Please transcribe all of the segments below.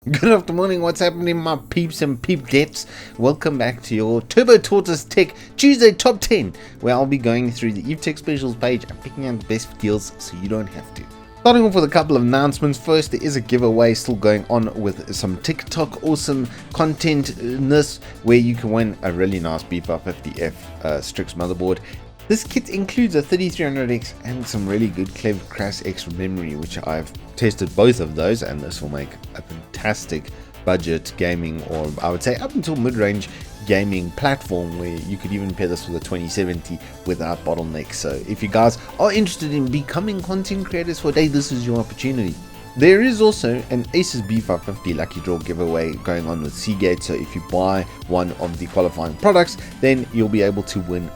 Good afternoon, what's happening my peeps and peepgettes? Welcome back to your Turbo Tortoise Tech Tuesday Top 10, where I'll be going through the Evetech specials page and picking out the best deals so you don't have to. Starting off with a couple of announcements. First, there is a giveaway still going on with some TikTok awesome content in this, where you can win a really nice B550F Strix motherboard. This kit includes a 3300X and some really good Clever Crass extra memory, which I've tested both of those, and this will make a fantastic budget gaming, or I would say up until mid-range gaming platform, where you could even pair this with a 2070 without bottlenecks. So if you guys are interested in becoming content creators for a day, this is your opportunity. There is also an Asus B550 Lucky Draw giveaway going on with Seagate, so if you buy one of the qualifying products, then you'll be able to win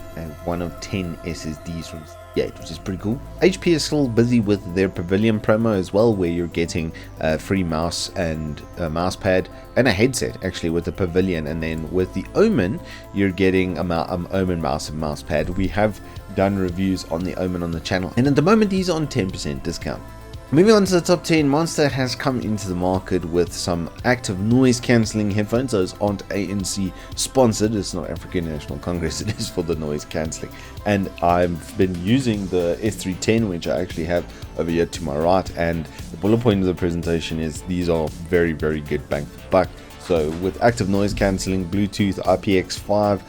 one of 10 SSDs from Seagate, which is pretty cool. HP is still busy with their Pavilion promo as well, where you're getting a free mouse and a mouse pad and a headset actually with the Pavilion, and then with the Omen you're getting a Omen mouse and mouse pad. We have done reviews on the Omen on the channel, and at the moment these are on 10% discount. Moving on to the top 10, Monster has come into the market with some active noise cancelling headphones. Those aren't ANC sponsored, it's not African National Congress, it is for the noise cancelling. And I've been using the S310, which I actually have over here to my right, and the bullet point of the presentation is these are very good bang for buck. So with active noise cancelling, Bluetooth, IPX5,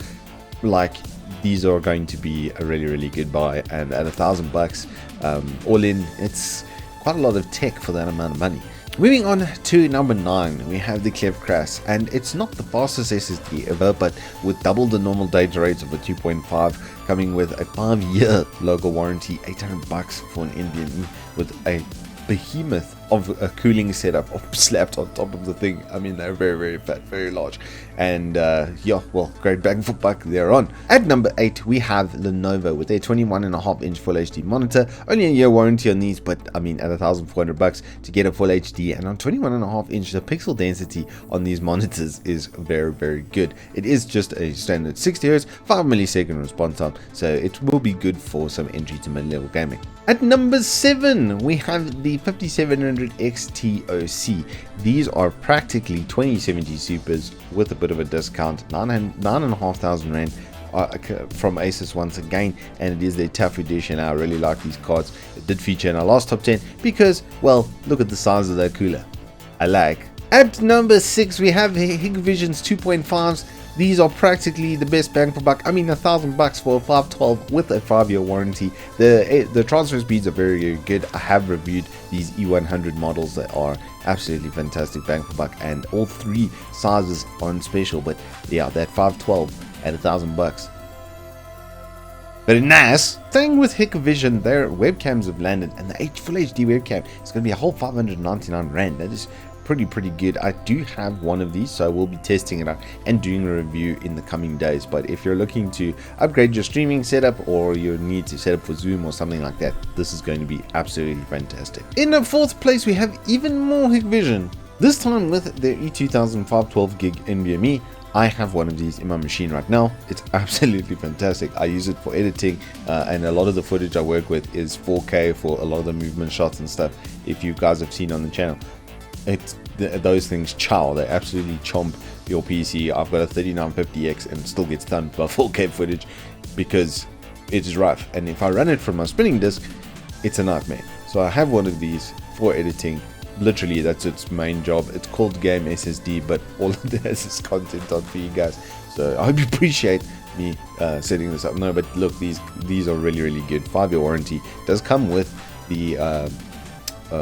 like, these are going to be a really good buy, and at $1,000 all in, it's quite a lot of tech for that amount of money. Moving on to number 9, we have the Clever Crass, and it's not the fastest SSD ever, but with double the normal data rates of a 2.5, coming with a 5-year local warranty, $800 for an NVMe with a behemoth of a cooling setup slapped on top of the thing. I mean, they're very fat, very large, and yeah, well, great bang for buck there on. At number 8, we have Lenovo with a 21.5-inch Full HD monitor. Only a year warranty on these, but I mean, at $1,400 to get a Full HD, and on 21.5-inch, the pixel density on these monitors is very good. It is just a standard 60Hz, 5 millisecond response time, so it will be good for some entry to mid-level gaming. At number 7, we have the 5700X TOC. These are practically 2070 Supers with a bit of a discount, 9,500 Rand from Asus once again, and it is their tough edition. I really like these cards. It did feature in our last top 10 because, well, look at the size of that cooler. I like. At number 6, we have Hikvision's 2.5s. These are practically the best bang for buck. I mean, $1,000 for a 512 with a 5-year warranty. The transfer speeds are very good. I have reviewed these E100 models that are absolutely fantastic bang for buck, and all 3 sizes are on special. But yeah, that 512 at $1,000. Very nice. Staying with Hikvision, their webcams have landed, and the Full HD webcam is going to be a whole 599 Rand. That is pretty good. I do have one of these, so I will be testing it out and doing a review in the coming days. But if you're looking to upgrade your streaming setup, or you need to set up for Zoom or something like that, this is going to be absolutely fantastic. In the 4th place, we have even more Hikvision, this time with their E2000 512GB NVMe. I have one of these in my machine right now. It's absolutely fantastic. I use it for editing, and a lot of the footage I work with is 4K for a lot of the movement shots and stuff, if you guys have seen on the channel. Those things chow, they absolutely chomp your PC. I've got a 3950X and it still gets done by 4K footage because it is rough, and if I run it from my spinning disk, it's a nightmare. So I have one of these for editing. Literally, that's its main job. It's called Game SSD, but all it has is content on for you guys. So I hope you appreciate me setting this up. No, but look, these are really good. 5-year warranty. Does come with the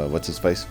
what's its face?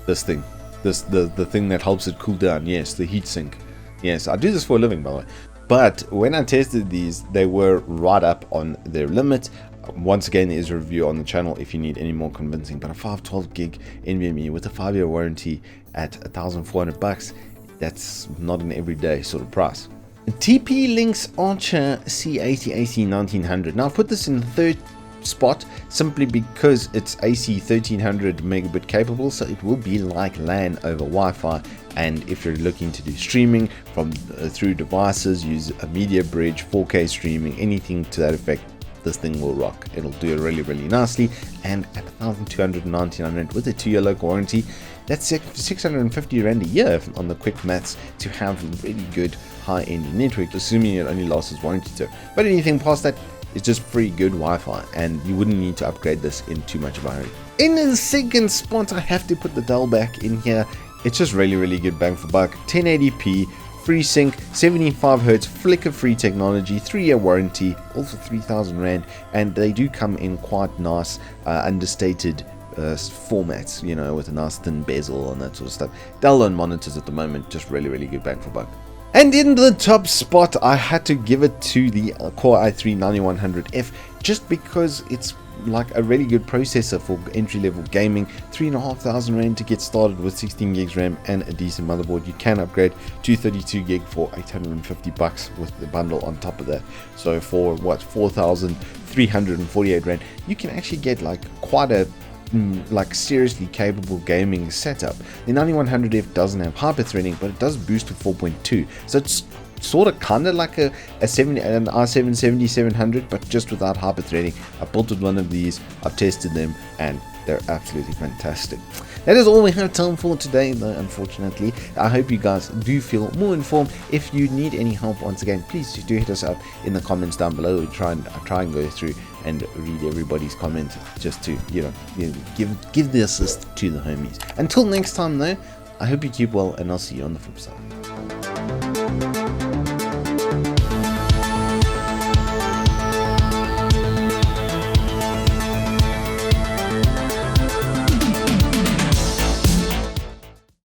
This thing. The thing that helps it cool down. Yes, the heatsink. Yes, I do this for a living, by the way. But when I tested these, they were right up on their limit. Once again, there is a review on the channel if you need any more convincing. But a 512GB NVMe with a 5-year warranty at $1,400, that's not an everyday sort of price. TP-Link's Archer C80AC 1900. Now, I've put this in the 3rd spot simply because it's AC 1300 megabit capable, so it will be like LAN over Wi-Fi. And if you're looking to do streaming from through devices, use a media bridge, 4K streaming, anything to that effect, this thing will rock. It'll do it really nicely. And at $1,299 with a 2-year local warranty, That's 650 Rand a year on the quick maths to have really good high-end network, assuming it only lasts its warranty term. But anything past that is just free good Wi-Fi, and you wouldn't need to upgrade this in too much of a hurry. In the second spot, I have to put the Dell back in here. It's just really good bang for buck. 1080p, FreeSync, 75Hz, flicker-free technology, 3-year warranty, all for 3,000 Rand, and they do come in quite nice, understated formats, you know, with a nice thin bezel and that sort of stuff. Dell on monitors at the moment, just really good bang for buck. And in the top spot, I had to give it to the Core i3-9100F, just because it's like a really good processor for entry-level gaming. 3,500 Rand to get started with 16 gigs RAM and a decent motherboard. You can upgrade to 32 gig for 850 bucks with the bundle on top of that. So for what, 4,348 Rand, you can actually get like quite a like seriously capable gaming setup. The 9100F doesn't have hyper-threading, but it does boost to 4.2, so it's sort of kind of like an i7-7700, but just without hyper-threading. I built with one of these, I've tested them, and they're absolutely fantastic. That is all we have time for today, though, unfortunately. I hope you guys do feel more informed. If you need any help, once again, please do hit us up in the comments down below. I try and go through and read everybody's comments, just to give the assist to the homies. Until next time, though, I hope you keep well, and I'll see you on the flip side.